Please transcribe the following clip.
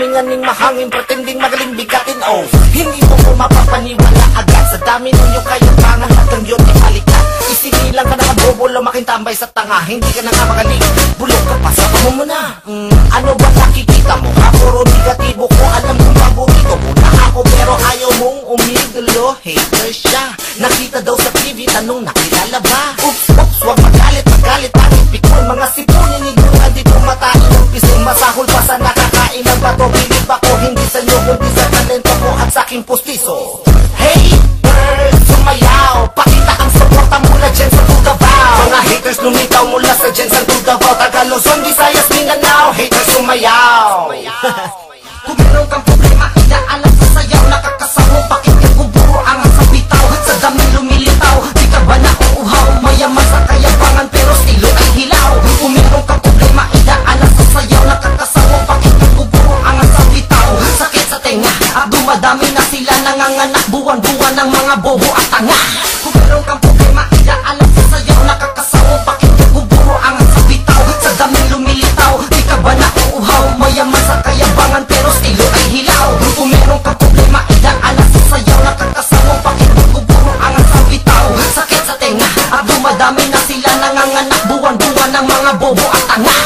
Huminganing mahangin, pretending magaling bigatin. Oh, hindi mo ko mapapaniwala agad. Sa dami ninyo kayong pangan, hanggang yun ay balikan. Isinilang ka na kabobo, lumaking tambay sa tanga. Hindi ka na nga magaling, bulog ka pa, sama mo muna. Ano ba nakikita mo? Puro negatibo ko, alam kong paborito mo na ako, pero ayaw mong umidolo. Hater siya, nakita daw sa TV, tanong nakilala ba? Oops, oops, wag magalit, pangit pikon. Mga sipunin ignorant, di pumatain ng pising. Masahol pa sa nakakain ng bato. Bilib ako, hindi sa inyo, kundi sa talento ko at sa aking pustiso. Haters, sumayaw, pakita ang suporta mula dyan sa Davao. Mga haters lumitaw mula sa dyan sa Davao, Tagalog, Luzon, Visayas, Mindanao. Haters, sumayaw. Kung meron kang problema, inaalam sa sayaw. Nakakasawa, pakinggan kung buro ang sa bitaw. Sa dami lumilitaw, di ka ba nauuhaw? Mayaman sa kayabangan, pero stilo ay hilaw. Kung meron kang problema, inaalam sa sayaw. Nakakasawa, pakinggan kung buro ang sa bitaw. Sakit sa tenga, at dumadami na sila. Nanganganak buwan-buwan ng mga bobo at tanga. Kung meron kang problema, inaalam sa sayaw. Nakakasawa, pakinggan kung buro ang sa bitaw. Sa dami lumilitaw, di ka ba nauuhaw? Mayaman sa kayabangan, pero stilo ay hilaw. Kung meron kang problema, inaalam sa sayaw. Nakakasawa, pakinggan kung buro ang sa bitaw. Sakit sa tenga, at dumadami na sila. Nanganganak buwan-buwan ng mga bobo at tanga.